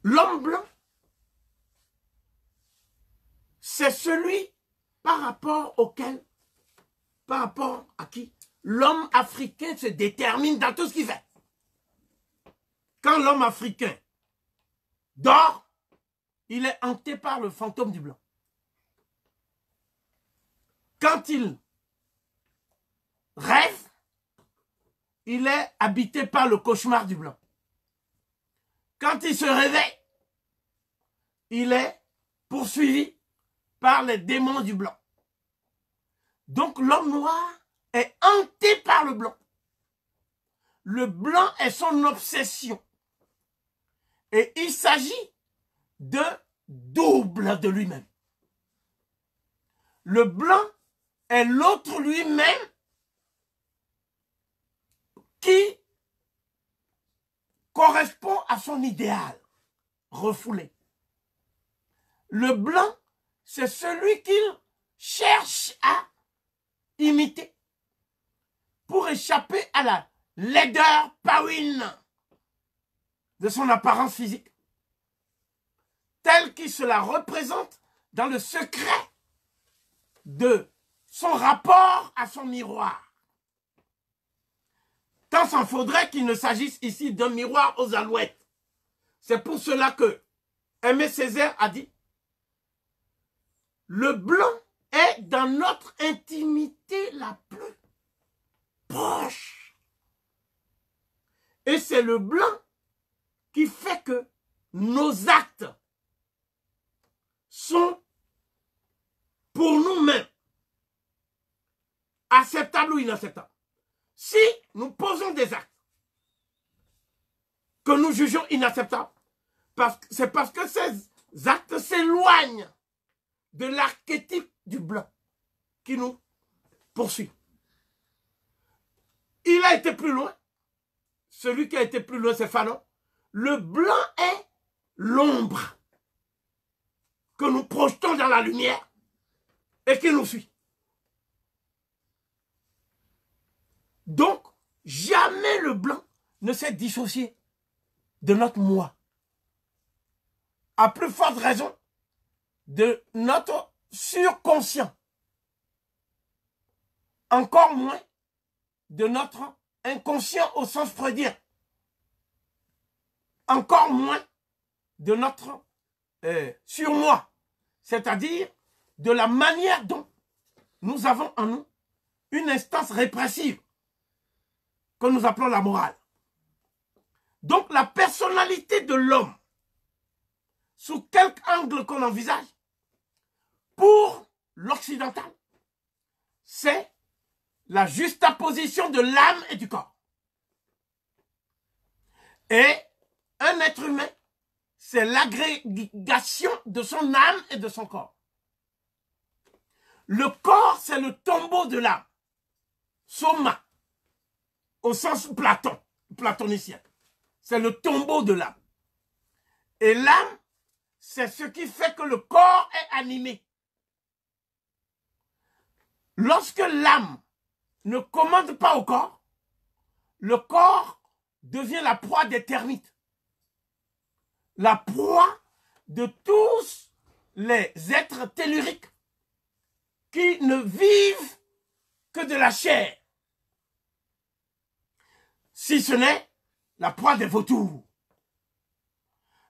L'homme blanc, c'est celui par rapport auquel, par rapport à qui l'homme africain se détermine dans tout ce qu'il fait. Quand l'homme africain dort, il est hanté par le fantôme du blanc. Quand il rêve, il est habité par le cauchemar du blanc. Quand il se réveille, il est poursuivi par les démons du blanc. Donc l'homme noir est hanté par le blanc. Le blanc est son obsession. Et il s'agit de double de lui-même. Le blanc est l'autre lui-même qui correspond à son idéal refoulé. Le blanc, c'est celui qu'il cherche à imiter pour échapper à la laideur pawine de son apparence physique, telle qu'il se la représente dans le secret de son rapport à son miroir. Tant s'en faudrait qu'il ne s'agisse ici d'un miroir aux alouettes. C'est pour cela que Aimé Césaire a dit: le blanc est dans notre intimité la plus proche. Et c'est le blanc qui fait que nos actes sont pour nous-mêmes acceptables ou inacceptables. Si nous posons des actes que nous jugeons inacceptables, c'est parce que ces actes s'éloignent de l'archétype du blanc qui nous poursuit. Il a été plus loin. Celui qui a été plus loin, c'est Fanon. Le blanc est l'ombre que nous projetons dans la lumière et qui nous suit. Donc, jamais le blanc ne s'est dissocié de notre moi. À plus forte raison de notre surconscient. Encore moins de notre inconscient au sens freudien. Encore moins de notre surmoi. C'est-à-dire de la manière dont nous avons en nous une instance répressive que nous appelons la morale. Donc la personnalité de l'homme, sous quelque angle qu'on envisage, pour l'occidental, c'est la juxtaposition de l'âme et du corps. Et un être humain, c'est l'agrégation de son âme et de son corps. Le corps, c'est le tombeau de l'âme. Soma, au sens platonicien. C'est le tombeau de l'âme. Et l'âme, c'est ce qui fait que le corps est animé. Lorsque l'âme ne commande pas au corps, le corps devient la proie des termites. La proie de tous les êtres telluriques qui ne vivent que de la chair. Si ce n'est la proie des vautours.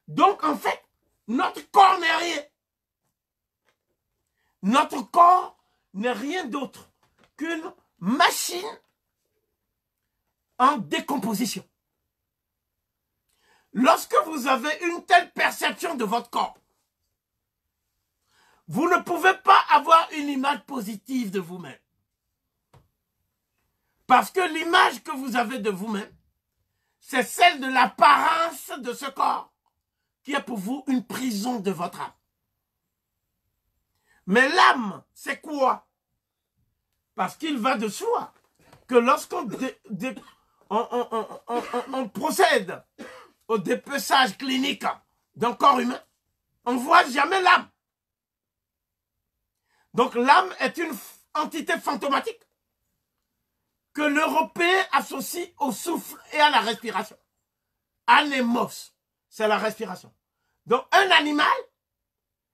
Donc en fait, notre corps n'est rien. Notre corps n'est rien d'autre qu'une machine en décomposition. Lorsque vous avez une telle perception de votre corps, vous ne pouvez pas avoir une image positive de vous-même. Parce que l'image que vous avez de vous-même, c'est celle de l'apparence de ce corps, qui est pour vous une prison de votre âme. Mais l'âme, c'est quoi? Parce qu'il va de soi que lorsqu'on on procède au dépeçage clinique d'un corps humain, on ne voit jamais l'âme. Donc l'âme est une entité fantomatique que l'Européen associe au souffle et à la respiration. Anémos, c'est la respiration. Donc un animal,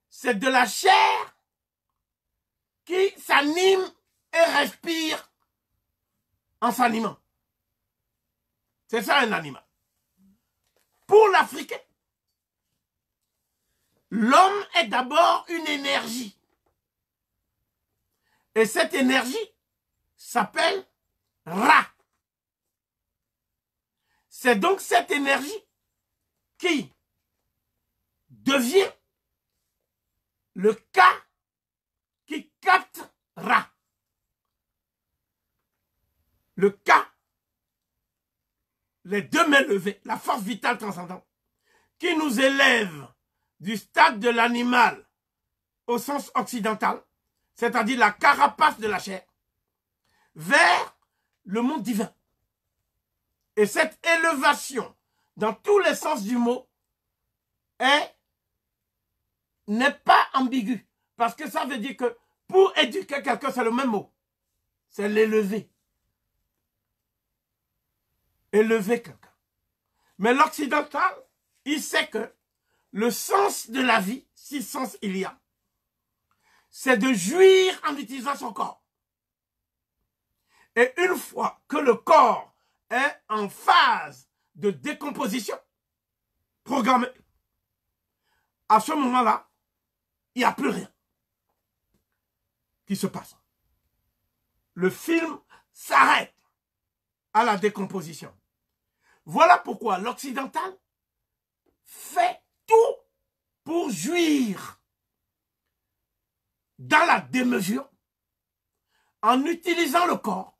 c'est de la chair qui s'anime et respire en s'animant. C'est ça un animal. Pour l'Africain, l'homme est d'abord une énergie. Et cette énergie s'appelle Ra. C'est donc cette énergie qui devient le Ka qui capte Ra. Le Ka, les deux mains levées, la force vitale transcendante, qui nous élève du stade de l'animal au sens occidental, c'est-à-dire la carapace de la chair, vers le monde divin. Et cette élévation, dans tous les sens du mot, n'est pas ambiguë. Parce que ça veut dire que pour éduquer quelqu'un, c'est le même mot. C'est l'élever. Élever quelqu'un. Mais l'occidental, il sait que le sens de la vie, si sens il y a, c'est de jouir en utilisant son corps. Et une fois que le corps est en phase de décomposition programmée, à ce moment-là, il n'y a plus rien qui se passe. Le film s'arrête à la décomposition. Voilà pourquoi l'occidental fait tout pour jouir dans la démesure en utilisant le corps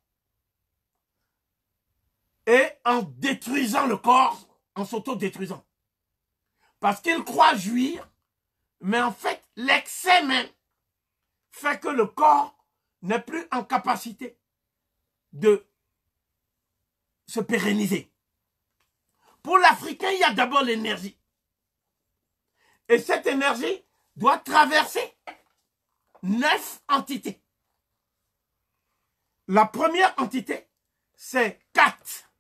et en détruisant le corps, en s'auto-détruisant. Parce qu'il croit jouir, mais en fait, l'excès même fait que le corps n'est plus en capacité de se pérenniser. Pour l'Africain, il y a d'abord l'énergie. Et cette énergie doit traverser 9 entités. La première entité, c'est 4,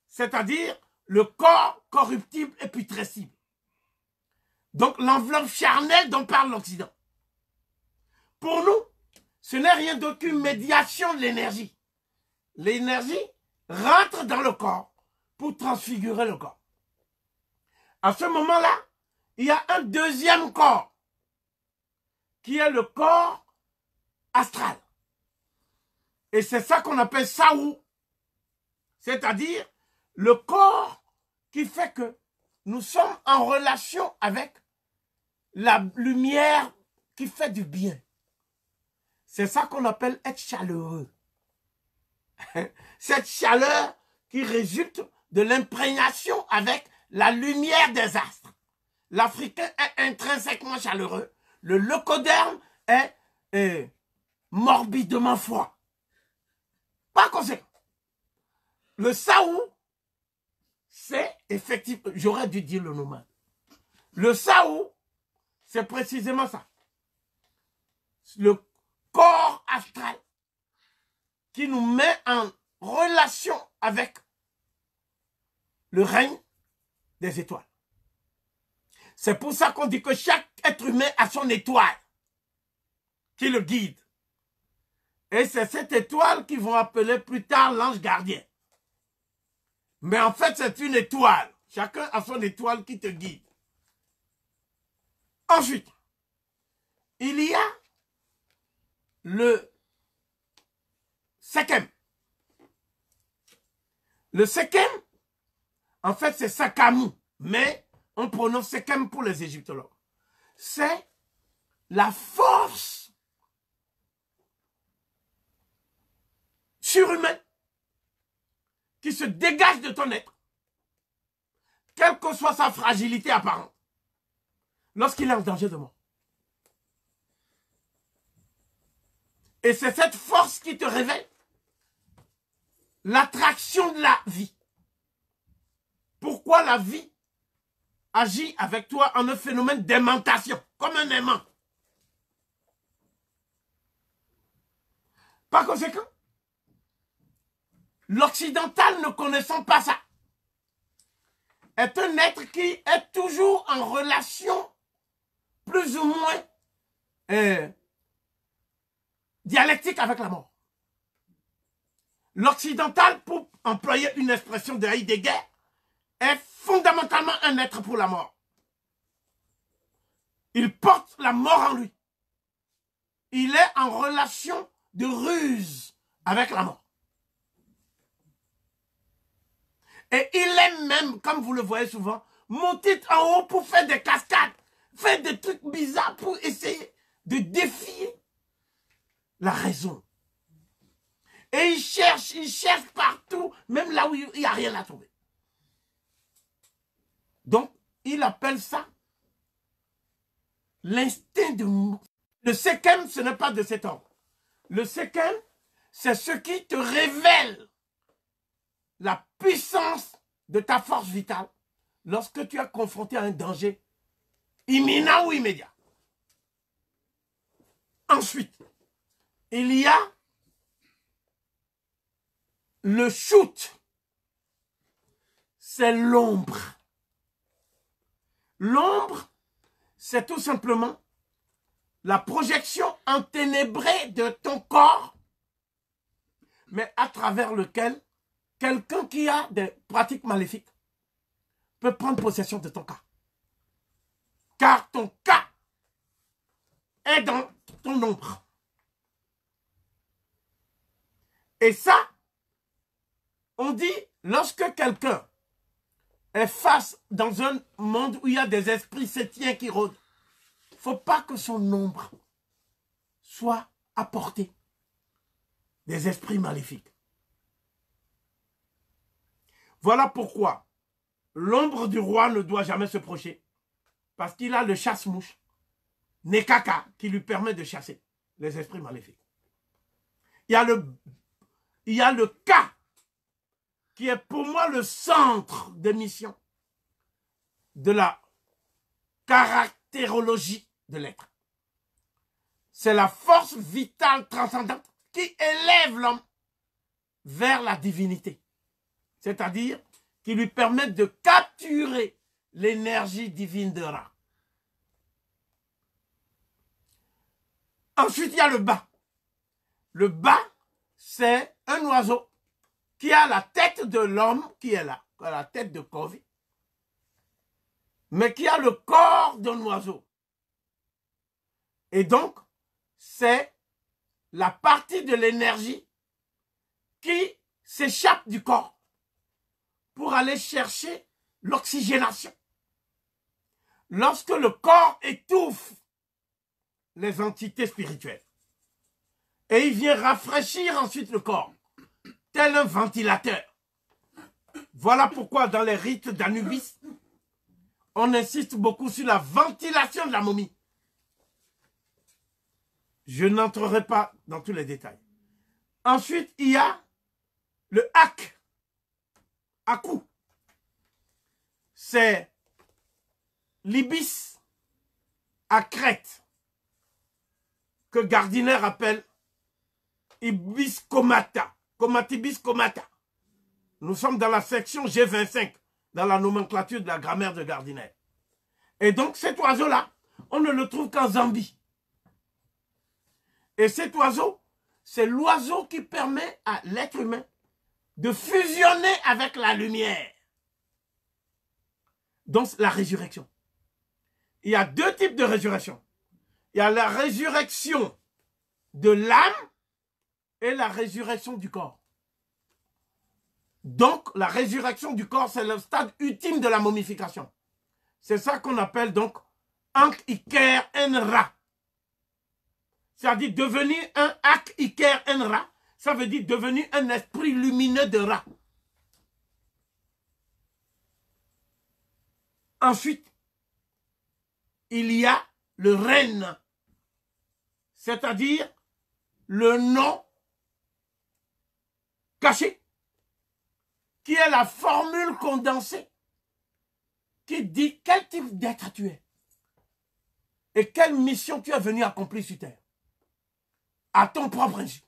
c'est-à-dire le corps corruptible et putrescible. Donc l'enveloppe charnelle dont parle l'Occident. Pour nous, ce n'est rien d'autre qu'une médiation de l'énergie. L'énergie rentre dans le corps pour transfigurer le corps. À ce moment-là, il y a un deuxième corps, qui est le corps astral. Et c'est ça qu'on appelle Saou, c'est-à-dire le corps qui fait que nous sommes en relation avec la lumière qui fait du bien. C'est ça qu'on appelle être chaleureux. Cette chaleur qui résulte de l'imprégnation avec la lumière des astres. L'Africain est intrinsèquement chaleureux. Le leucoderme est morbidement froid. Par conséquent, le Saou, c'est effectivement, j'aurais dû dire le nomade. Le Saou, c'est précisément ça. Le corps astral qui nous met en relation avec le règne des étoiles. C'est pour ça qu'on dit que chaque être humain a son étoile qui le guide. Et c'est cette étoile qu'ils vont appeler plus tard l'ange gardien. Mais en fait, c'est une étoile. Chacun a son étoile qui te guide. Ensuite, il y a le Sekem. Le Sekem, en fait, c'est Sakamu, mais on prononce Sekem pour les égyptologues. C'est la force surhumaine qui se dégage de ton être, quelle que soit sa fragilité apparente, lorsqu'il est en danger de mort. Et c'est cette force qui te révèle l'attraction de la vie. Pourquoi la vie agit avec toi en un phénomène d'aimantation, comme un aimant. Par conséquent, l'occidental ne connaissant pas ça, est un être qui est toujours en relation plus ou moins dialectique avec la mort. L'occidental, pour employer une expression de Heidegger, est fondamentalement un être pour la mort. Il porte la mort en lui. Il est en relation de ruse avec la mort. Et il est même, comme vous le voyez souvent, monté en haut pour faire des cascades, faire des trucs bizarres pour essayer de défier la raison. Et il cherche partout, même là où il n'y a rien à trouver. Donc, il appelle ça l'instinct de mort. Le Sekem, ce n'est pas de cet ordre. Le Sekem, c'est ce qui te révèle la puissance de ta force vitale lorsque tu es confronté à un danger imminent ou immédiat. Ensuite, il y a le shoot. C'est l'ombre. L'ombre, c'est tout simplement la projection enténébrée de ton corps, mais à travers lequel quelqu'un qui a des pratiques maléfiques peut prendre possession de ton cas. Car ton cas est dans ton ombre. Et ça, on dit, lorsque quelqu'un est face dans un monde où il y a des esprits sétiens qui rôdent, il ne faut pas que son ombre soit à portée des esprits maléfiques. Voilà pourquoi l'ombre du roi ne doit jamais se procher, parce qu'il a le chasse-mouche, Nekaka, qui lui permet de chasser les esprits maléfiques. Il y a le cas qui est pour moi le centre des missions de la caractérologie de l'être. C'est la force vitale transcendante qui élève l'homme vers la divinité. C'est-à-dire qui lui permet de capturer l'énergie divine de Ra. Ensuite, il y a le bas. Le bas, c'est un oiseau qui a la tête de l'homme qui est là, qui a la tête de Kovi, mais qui a le corps d'un oiseau. Et donc, c'est la partie de l'énergie qui s'échappe du corps pour aller chercher l'oxygénation. Lorsque le corps étouffe les entités spirituelles, et il vient rafraîchir ensuite le corps, tel un ventilateur. Voilà pourquoi dans les rites d'Anubis, on insiste beaucoup sur la ventilation de la momie. Je n'entrerai pas dans tous les détails. Ensuite, il y a le Ak. Aku. C'est l'ibis à crête que Gardiner appelle ibis comata. Comatibis comata. Nous sommes dans la section G25, dans la nomenclature de la grammaire de Gardiner. Et donc cet oiseau-là, on ne le trouve qu'en Zambie. Et cet oiseau, c'est l'oiseau qui permet à l'être humain de fusionner avec la lumière. Donc la résurrection. Il y a deux types de résurrection. Il y a la résurrection de l'âme et la résurrection du corps. Donc, la résurrection du corps, c'est le stade ultime de la momification. C'est ça qu'on appelle donc Ankh Iker Enra. C'est-à-dire devenir un Ak Iker Enra, ça veut dire devenir un esprit lumineux de Ra. Ensuite, il y a le Ren, c'est-à-dire le nom caché, qui est la formule condensée qui dit quel type d'être tu es et quelle mission tu es venu accomplir sur terre, à ton propre insu.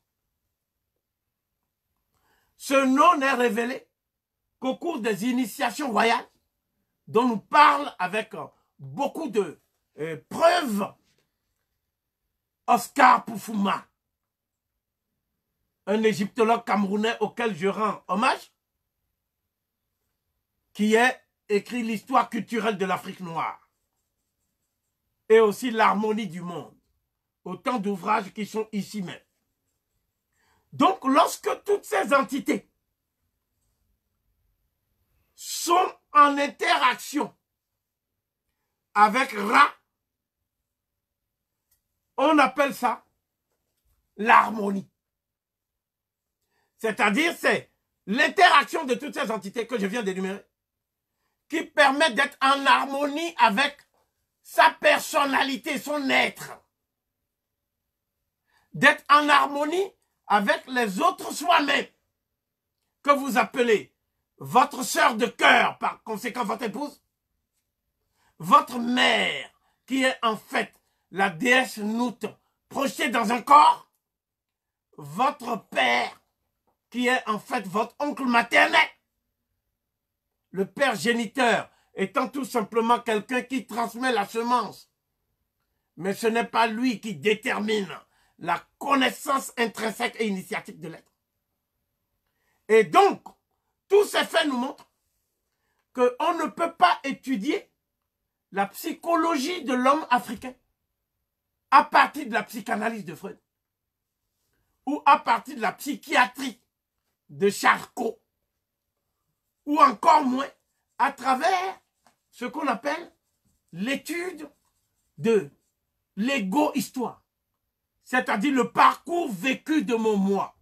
Ce nom n'est révélé qu'au cours des initiations royales dont nous parle avec beaucoup de preuves Oscar Poufouma, un égyptologue camerounais auquel je rends hommage, qui a écrit l'histoire culturelle de l'Afrique noire et aussi l'harmonie du monde. Autant d'ouvrages qui sont ici même. Donc, lorsque toutes ces entités sont en interaction avec Ra, on appelle ça l'harmonie. C'est-à-dire, c'est l'interaction de toutes ces entités que je viens d'énumérer qui permet d'être en harmonie avec sa personnalité, son être. D'être en harmonie avec les autres soi-même, que vous appelez votre sœur de cœur, par conséquent votre épouse, votre mère, qui est en fait la déesse Nout projetée dans un corps, votre père, qui est en fait votre oncle maternel, le père géniteur étant tout simplement quelqu'un qui transmet la semence. Mais ce n'est pas lui qui détermine la connaissance intrinsèque et initiatique de l'être. Et donc, tous ces faits nous montrent qu'on ne peut pas étudier la psychologie de l'homme africain à partir de la psychanalyse de Freud ou à partir de la psychiatrie de Charcot ou encore moins à travers ce qu'on appelle l'étude de l'égo-histoire, c'est-à-dire le parcours vécu de mon moi.